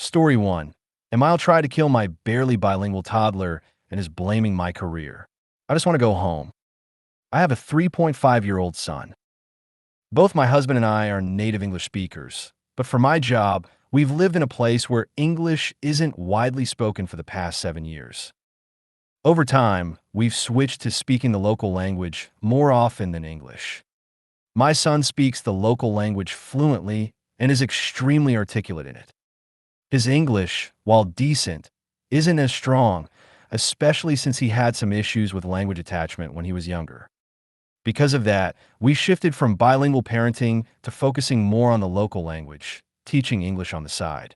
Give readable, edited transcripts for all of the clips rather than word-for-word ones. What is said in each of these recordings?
Story 1. Emile tried to kill my barely bilingual toddler and is blaming my career. I just want to go home. I have a 3.5-year-old son. Both my husband and I are native English speakers, but for my job, we've lived in a place where English isn't widely spoken for the past 7 years. Over time, we've switched to speaking the local language more often than English. My son speaks the local language fluently and is extremely articulate in it. His English, while decent, isn't as strong, especially since he had some issues with language attachment when he was younger. Because of that, we shifted from bilingual parenting to focusing more on the local language, teaching English on the side.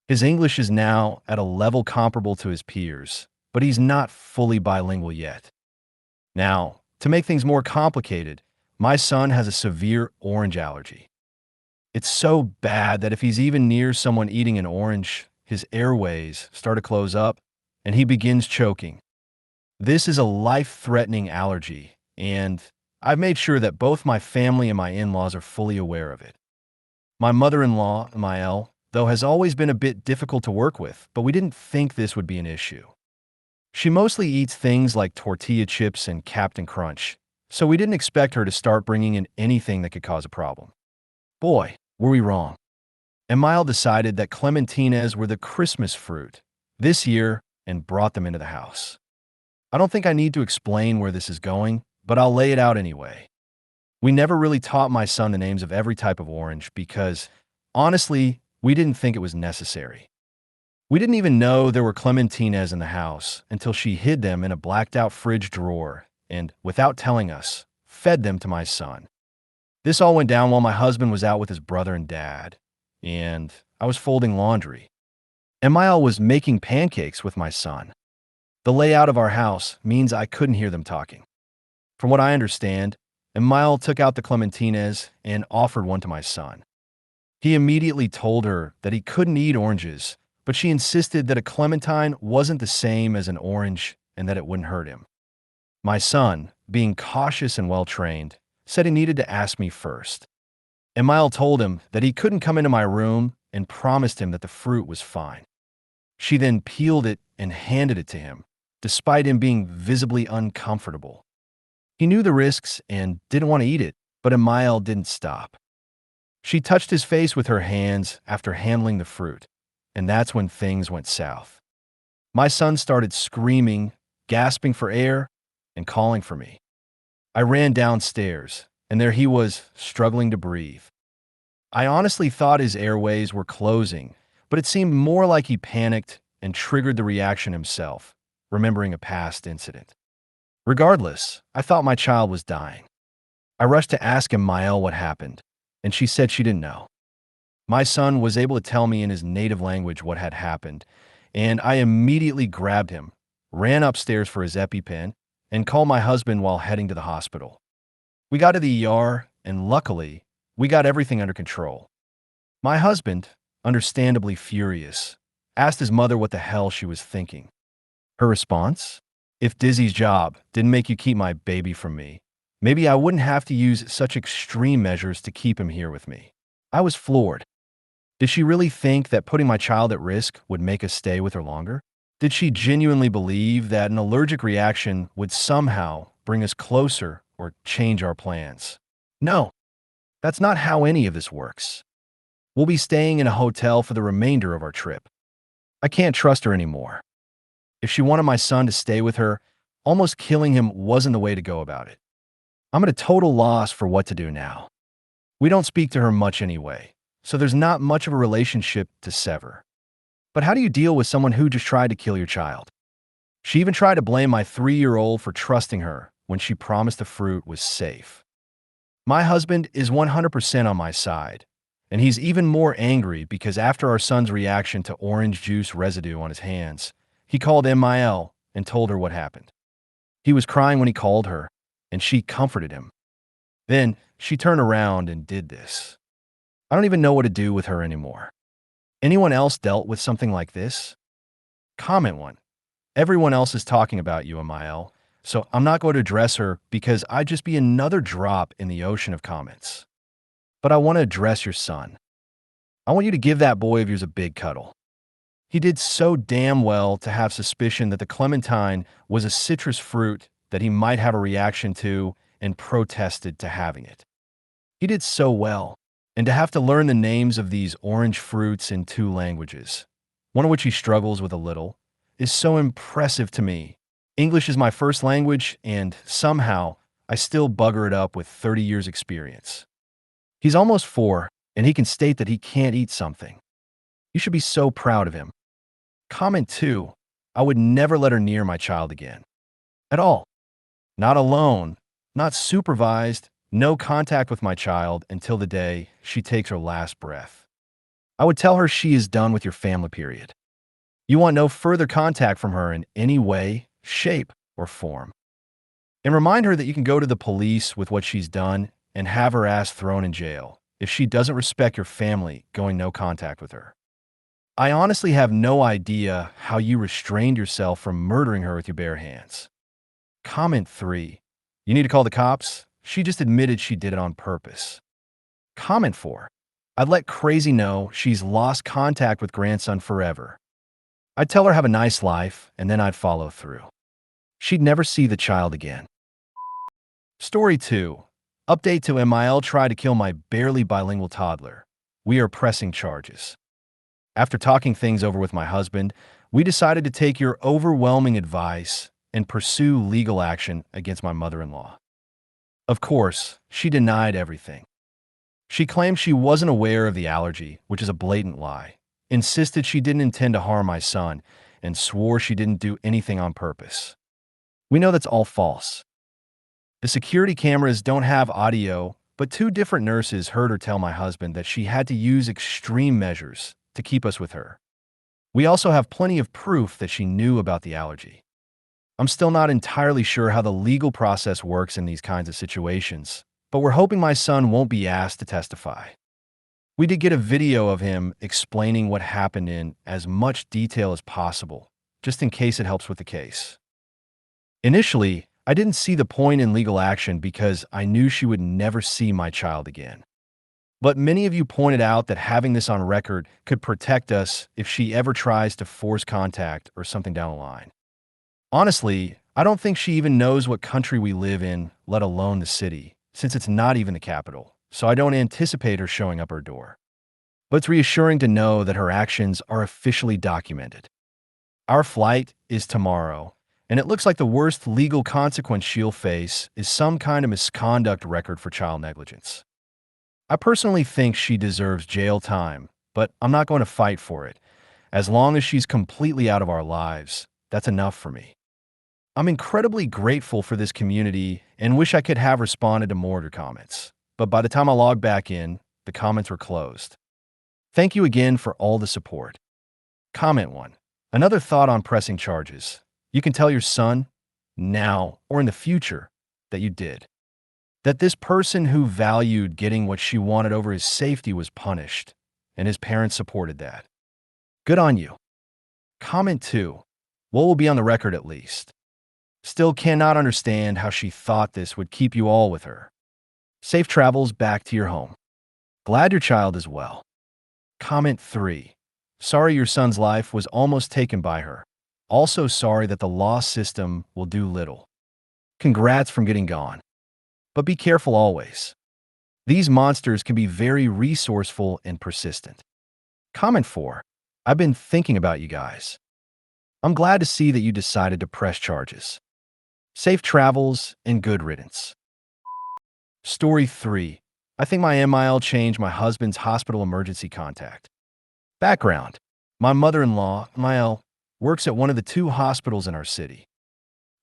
His English is now at a level comparable to his peers, but he's not fully bilingual yet. Now, to make things more complicated, my son has a severe orange allergy. It's so bad that if he's even near someone eating an orange, his airways start to close up and he begins choking. This is a life-threatening allergy, and I've made sure that both my family and my in-laws are fully aware of it. My mother-in-law, MIL, though, has always been a bit difficult to work with, but we didn't think this would be an issue. She mostly eats things like tortilla chips and Captain Crunch, so we didn't expect her to start bringing in anything that could cause a problem. Boy, were we wrong. Emile decided that clementines were the Christmas fruit this year and brought them into the house. I don't think I need to explain where this is going, but I'll lay it out anyway. We never really taught my son the names of every type of orange because, honestly, we didn't think it was necessary. We didn't even know there were clementines in the house until she hid them in a blacked-out fridge drawer and, without telling us, fed them to my son. This all went down while my husband was out with his brother and dad, and I was folding laundry. Emile was making pancakes with my son. The layout of our house means I couldn't hear them talking. From what I understand, Emile took out the clementines and offered one to my son. He immediately told her that he couldn't eat oranges, but she insisted that a clementine wasn't the same as an orange and that it wouldn't hurt him. My son, being cautious and well-trained, said he needed to ask me first. Emile told him that he couldn't come into my room and promised him that the fruit was fine. She then peeled it and handed it to him, despite him being visibly uncomfortable. He knew the risks and didn't want to eat it, but Emile didn't stop. She touched his face with her hands after handling the fruit, and that's when things went south. My son started screaming, gasping for air, and calling for me. I ran downstairs, and there he was, struggling to breathe. I honestly thought his airways were closing, but it seemed more like he panicked and triggered the reaction himself, remembering a past incident. Regardless, I thought my child was dying. I rushed to ask Emile what happened, and she said she didn't know. My son was able to tell me in his native language what had happened, and I immediately grabbed him, ran upstairs for his EpiPen, and called my husband while heading to the hospital. We got to the ER, and luckily, we got everything under control. My husband, understandably furious, asked his mother what the hell she was thinking. Her response? If Dizzy's job didn't make you keep my baby from me, maybe I wouldn't have to use such extreme measures to keep him here with me. I was floored. Did she really think that putting my child at risk would make us stay with her longer? Did she genuinely believe that an allergic reaction would somehow bring us closer or change our plans? No, that's not how any of this works. We'll be staying in a hotel for the remainder of our trip. I can't trust her anymore. If she wanted my son to stay with her, almost killing him wasn't the way to go about it. I'm at a total loss for what to do now. We don't speak to her much anyway, so there's not much of a relationship to sever. But how do you deal with someone who just tried to kill your child? She even tried to blame my 3-year-old for trusting her when she promised the fruit was safe. My husband is 100% on my side, and he's even more angry because after our son's reaction to orange juice residue on his hands, he called MIL and told her what happened. He was crying when he called her, and she comforted him. Then she turned around and did this. I don't even know what to do with her anymore. Anyone else dealt with something like this? Comment 1. Everyone else is talking about you, MIL, so I'm not going to address her because I'd just be another drop in the ocean of comments. But I want to address your son. I want you to give that boy of yours a big cuddle. He did so damn well to have suspicion that the clementine was a citrus fruit that he might have a reaction to and protested to having it. He did so well, and to have to learn the names of these orange fruits in 2 languages, one of which he struggles with a little, is so impressive to me. English is my first language, and somehow I still bugger it up with 30 years experience. He's almost 4, and he can state that he can't eat something. You should be so proud of him. Comment 2. I would never let her near my child again. At all. Not alone, not supervised, no contact with my child until the day she takes her last breath. I would tell her she is done with your family, period. You want no further contact from her in any way, shape, or form. And remind her that you can go to the police with what she's done and have her ass thrown in jail if she doesn't respect your family going no contact with her. I honestly have no idea how you restrained yourself from murdering her with your bare hands. Comment 3. You need to call the cops? She just admitted she did it on purpose. Comment 4. I'd let Crazy know she's lost contact with grandson forever. I'd tell her have a nice life, and then I'd follow through. She'd never see the child again. Story 2. Update to MIL tried to kill my barely bilingual toddler. We are pressing charges. After talking things over with my husband, we decided to take your overwhelming advice and pursue legal action against my mother-in-law. Of course, she denied everything. She claimed she wasn't aware of the allergy, which is a blatant lie, insisted she didn't intend to harm my son, and swore she didn't do anything on purpose. We know that's all false. The security cameras don't have audio, but 2 different nurses heard her tell my husband that she had to use extreme measures to keep us with her. We also have plenty of proof that she knew about the allergy. I'm still not entirely sure how the legal process works in these kinds of situations, but we're hoping my son won't be asked to testify. We did get a video of him explaining what happened in as much detail as possible, just in case it helps with the case. Initially, I didn't see the point in legal action because I knew she would never see my child again. But many of you pointed out that having this on record could protect us if she ever tries to force contact or something down the line. Honestly, I don't think she even knows what country we live in, let alone the city, since it's not even the capital, so I don't anticipate her showing up her door. But it's reassuring to know that her actions are officially documented. Our flight is tomorrow, and it looks like the worst legal consequence she'll face is some kind of misconduct record for child negligence. I personally think she deserves jail time, but I'm not going to fight for it. As long as she's completely out of our lives, that's enough for me. I'm incredibly grateful for this community and wish I could have responded to more of your comments. But by the time I logged back in, the comments were closed. Thank you again for all the support. Comment 1. Another thought on pressing charges. You can tell your son, now or in the future, that you did. That this person who valued getting what she wanted over his safety was punished, and his parents supported that. Good on you. Comment 2. What will be on the record at least? Still cannot understand how she thought this would keep you all with her. Safe travels back to your home. Glad your child is well. Comment 3. Sorry your son's life was almost taken by her. Also sorry that the law system will do little. Congrats from getting gone. But be careful always. These monsters can be very resourceful and persistent. Comment 4. I've been thinking about you guys. I'm glad to see that you decided to press charges. Safe travels and good riddance. Story 3. I think my MIL changed my husband's hospital emergency contact. Background. My mother-in-law, MIL, works at one of the 2 hospitals in our city.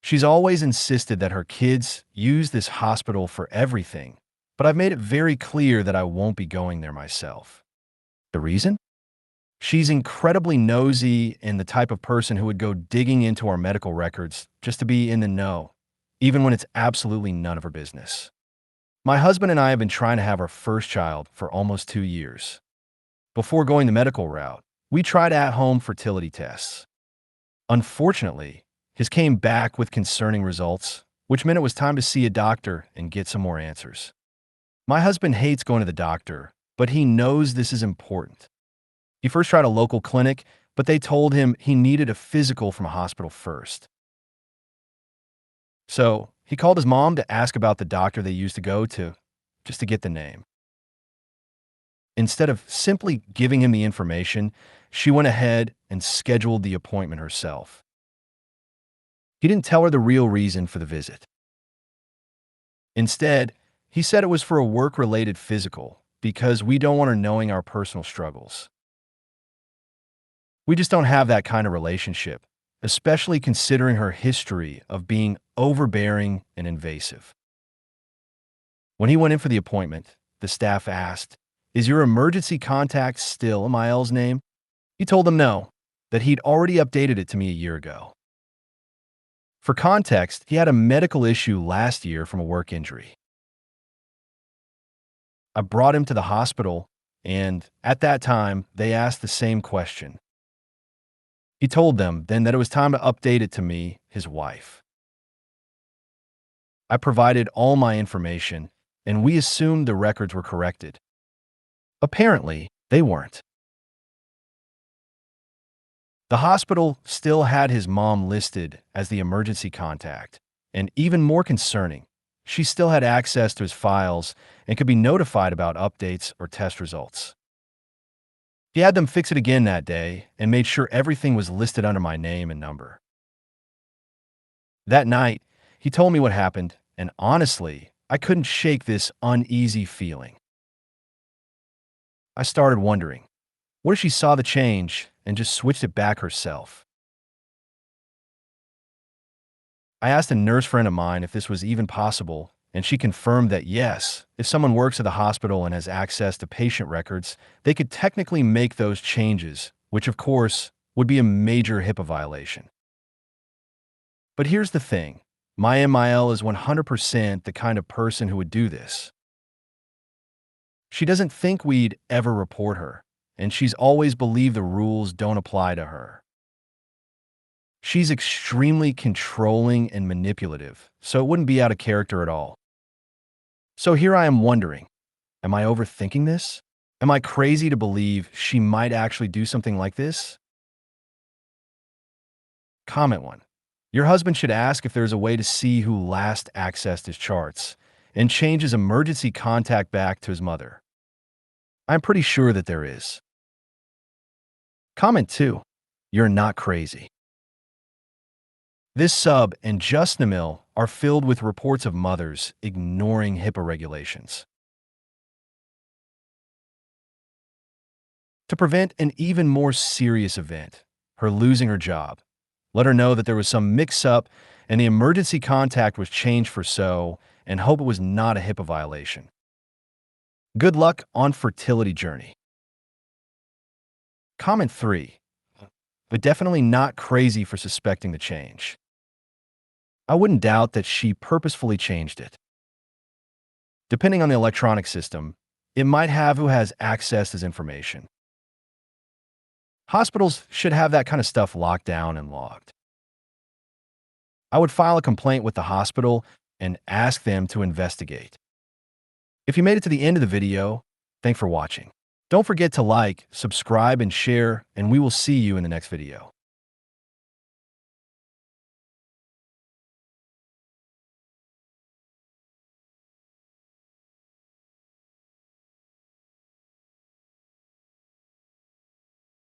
She's always insisted that her kids use this hospital for everything, but I've made it very clear that I won't be going there myself. The reason? She's incredibly nosy and the type of person who would go digging into our medical records just to be in the know, even when it's absolutely none of her business. My husband and I have been trying to have our first child for almost 2 years. Before going the medical route, we tried at-home fertility tests. Unfortunately, his came back with concerning results, which meant it was time to see a doctor and get some more answers. My husband hates going to the doctor, but he knows this is important. He first tried a local clinic, but they told him he needed a physical from a hospital first. So he called his mom to ask about the doctor they used to go to, just to get the name. Instead of simply giving him the information, she went ahead and scheduled the appointment herself. He didn't tell her the real reason for the visit. Instead, he said it was for a work-related physical because we don't want her knowing our personal struggles. We just don't have that kind of relationship, especially considering her history of being overbearing and invasive. When he went in for the appointment, the staff asked, "Is your emergency contact still MIL's name?" He told them no, that he'd already updated it to me a year ago. For context, he had a medical issue last year from a work injury. I brought him to the hospital, and at that time, they asked the same question. He told them then that it was time to update it to me, his wife. I provided all my information, and we assumed the records were corrected. Apparently, they weren't. The hospital still had his mom listed as the emergency contact, and even more concerning, she still had access to his files and could be notified about updates or test results. He had them fix it again that day and made sure everything was listed under my name and number. That night, he told me what happened, and honestly, I couldn't shake this uneasy feeling. I started wondering, what if she saw the change and just switched it back herself? I asked a nurse friend of mine if this was even possible, and she confirmed that yes, if someone works at the hospital and has access to patient records, they could technically make those changes, which of course would be a major HIPAA violation. But here's the thing, my MIL is 100% the kind of person who would do this. She doesn't think we'd ever report her, and she's always believed the rules don't apply to her. She's extremely controlling and manipulative, so it wouldn't be out of character at all. So here I am wondering, am I overthinking this? Am I crazy to believe she might actually do something like this? Comment 1. Your husband should ask if there's a way to see who last accessed his charts and change his emergency contact back to his mother. I'm pretty sure that there is. Comment 2. You're not crazy. This sub and JustNoMil are filled with reports of mothers ignoring HIPAA regulations. To prevent an even more serious event, her losing her job, let her know that there was some mix-up and the emergency contact was changed for so, and hope it was not a HIPAA violation. Good luck on fertility journey. Comment 3. But definitely not crazy for suspecting the change. I wouldn't doubt that she purposefully changed it. Depending on the electronic system, it might have who has access to his information. Hospitals should have that kind of stuff locked down and logged. I would file a complaint with the hospital and ask them to investigate. If you made it to the end of the video, thanks for watching. Don't forget to like, subscribe, and share, and we will see you in the next video.